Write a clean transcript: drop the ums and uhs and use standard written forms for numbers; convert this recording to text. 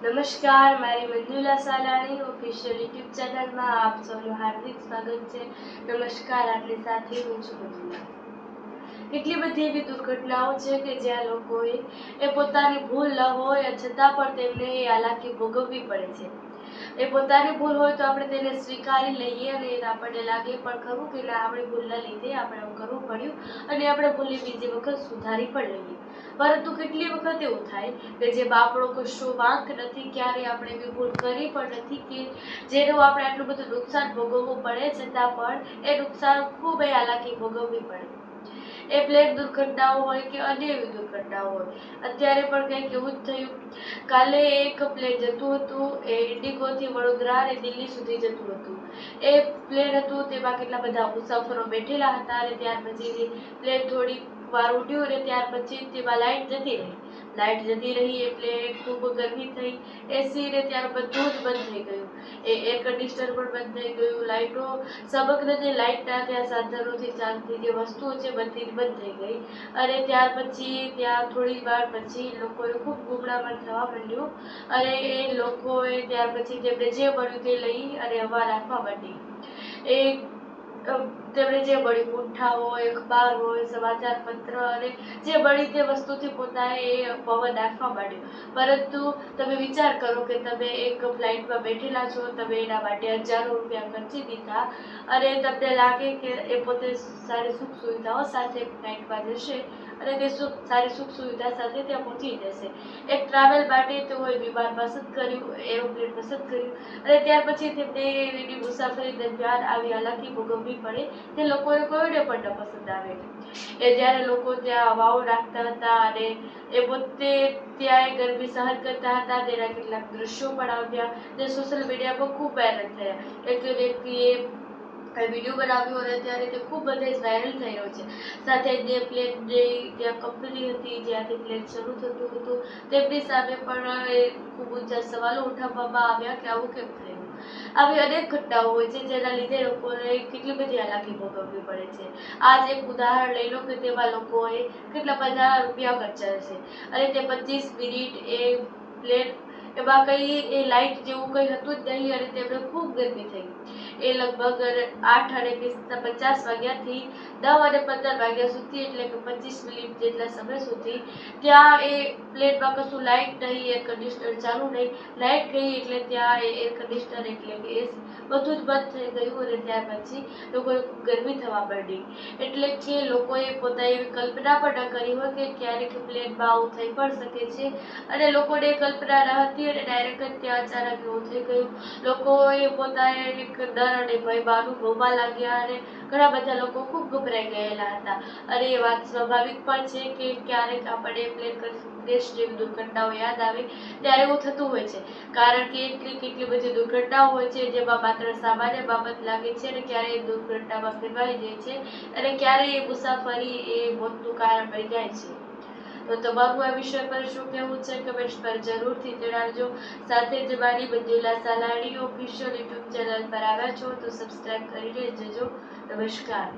નમસ્કાર, મારી Manjula Salani official YouTube ચેનલમાં આપ સૌનું હાર્દિક સ્વાગત છે. નમસ્કાર, આપની સાથે હું છું મંજુલા. કેટલી બધી એવી દુર્ઘટનાઓ છે કે જ્યાં લોકોએ પોતાની ભૂલ ન હોય છતાં પણ તેમને એ હાલાકી ભોગવવી પડે છે. એ પોતાની ભૂલ હોય તો આપણે તેને સ્વીકારી લઈએ અને આપણને લાગે પણ ખરું કે ના, આપણી ભૂલના લીધે આપણે આવું કરવું પડ્યું અને આપણે ભૂલને બીજી વખત સુધારી પણ લઈએ. પરંતુ કેટલી વખત એવું થાય કે જે આપણો કશો વાંક નથી, ક્યારે આપણે એવી ભૂલ કરી પણ નથી કે જેનું આપણે આટલું બધું નુકસાન ભોગવવું પડે છતાં પણ એ નુકસાન ખૂબ હાલાકી ભોગવવી પડે. એ પ્લેન દુર્ઘટનાઓ હોય કે અન્ય એવી દુર્ઘટનાઓ હોય. અત્યારે પણ કંઈક એવું જ થયું. કાલે એક પ્લેન જતું હતું, એ ઇન્ડિગોથી વડોદરા અને દિલ્હી સુધી જતું હતું. એ પ્લેન હતું, તેમાં કેટલા બધા મુસાફરો બેઠેલા હતા અને ત્યાર પછી પ્લેન થોડી વાર ઉડ્યું અને ત્યાર પછી તેમાં લાઇટ જતી રહી એટલે ખૂબ ગરમી થઈ. એસી ને ત્યાર બધું જ બંધ થઈ ગયું. એ એર કન્ડિશનર પણ બંધ થઈ ગયું. લાઇટો સમગ્ર જે લાઇટના ત્યાં સાધનોથી ચાલતી જે વસ્તુઓ છે બધી જ બંધ થઈ ગઈ. અને ત્યાર પછી ત્યાં થોડી વાર પછી લોકોએ ખૂબ ગુમરામણ થવા માંડ્યું અને એ લોકોએ ત્યાર પછી તેમને જે મળ્યું તે લઈ અને હવા રાખવા માંડી. તેમણે જે મળી પૂંઠા હોય, અખબાર હોય, સમાચાર પત્ર અને જે મળી તે વસ્તુથી પોતાએ એ પવન નાખવા માંડ્યું. પરંતુ તમે વિચાર કરો કે તમે એક ફ્લાઇટમાં બેઠેલા છો, તમે એના માટે હજારો રૂપિયા ખર્ચી દીધા અને તમને લાગે કે એ પોતે સારી સુખ સુવિધાઓ સાથે ફ્લાઇટમાં જશે અને તે સારી સુખ સુવિધા સાથે ત્યાં પહોંચી જશે. એક ટ્રાવેલ માટે તેઓએ વિમાન પસંદ કર્યું, એરોપ્લેન પસંદ કર્યું અને ત્યાર પછી તેમને એની મુસાફરી દરમિયાન આવી હાલાકી ભોગવવી પડે તે લોકોને કોઈને પણ ન પસંદ આવે. એ જ્યારે લોકો ત્યાં હવાઓ નાખતા હતા અને એ પોતે ત્યાં એ ગરમી સહન કરતા હતા, તેના કેટલાક દ્રશ્યો પણ આવ્યા જે સોશિયલ મીડિયા પર ખૂબ વાયરલ થયા. એક વ્યક્તિએ વિડીયો બનાવ્યો અને ત્યારે તે ખૂબ બધે વાયરલ થઈ રહ્યો છે. સાથે જે પ્લેન જે ત્યાં કંપની હતી જ્યાંથી પ્લેન શરૂ થતું હતું તેમની સામે પણ ખૂબ ઊંચા સવાલો ઉઠાવવામાં આવ્યા કે આવું કેમ થયું. આવી અનેક ઘટનાઓ હોય છે જેના લીધે લોકોને કેટલી બધી હાલાકી ભોગવવી પડે છે. આજ એક ઉદાહરણ લઈ લો કે તેમાં લોકોએ કેટલા બધા રૂપિયા ખર્ચ્યા છે અને તે 25 મિનિટ એ પ્લેન એમાં એ લાઇટ જેવું કંઈ હતું જ નહીં અને તેમને ખૂબ ગરમી થઈ. એ લગભગ 8:50 વાગ્યાથી 9:15 વાગ્યા સુધી એટલે કે 25 મિનિટ જેટલા સમય સુધી ત્યાં એ પ્લેનમાં કશું લાઇટ નહીં, એર કન્ડિશનર ચાલુ નહીં. લાઇટ ગઈ એટલે ત્યાં એર કન્ડિશનર એટલે કે એસી બધું જ બંધ થઈ ગયું અને ત્યાર પછી લોકોને ગરમી થવા માંડી. એટલે કે લોકોએ પોતાની એવી કલ્પના પણ ન કરી હોય કે ક્યારેક પ્લેનમાં આવું થઈ પણ શકે છે અને લોકોને કલ્પના ન હતી અને ડાયરેક્ટ જ ત્યાં અચાનક એવું થઈ ગયું. લોકોએ પોતાને એક ડર અને ભયમાં અનુભવવા લાગ્યા અને ઘણા બધા લોકો ખૂબ ગભરાઈ ગયેલા હતા. અને એ વાત સ્વાભાવિક પણ છે કે ક્યારેક આપણે પ્લેન ક્રેશ જેવી દુર્ઘટનાઓ યાદ આવે ત્યારે એવું થતું હોય છે. કારણ કે કેટલી બધી દુર્ઘટનાઓ હોય છે જેમાં માત્ર સામાન્ય બાબત લાગે છે અને ક્યારે એ દુર્ઘટનામાં ફેરવાઈ જાય છે અને ક્યારે એ મુસાફરી એ મોતનું કારણ બની જાય છે. તો તમારું આ વિષય પર શું કહેવું છે કમેન્ટ્સ પર જરૂરથી જણાવજો. સાથે જ મારી Manjula Salani official YouTube channel પર આવ્યા છો તો સબસ્ક્રાઇબ કરીને જજો. નમસ્કાર.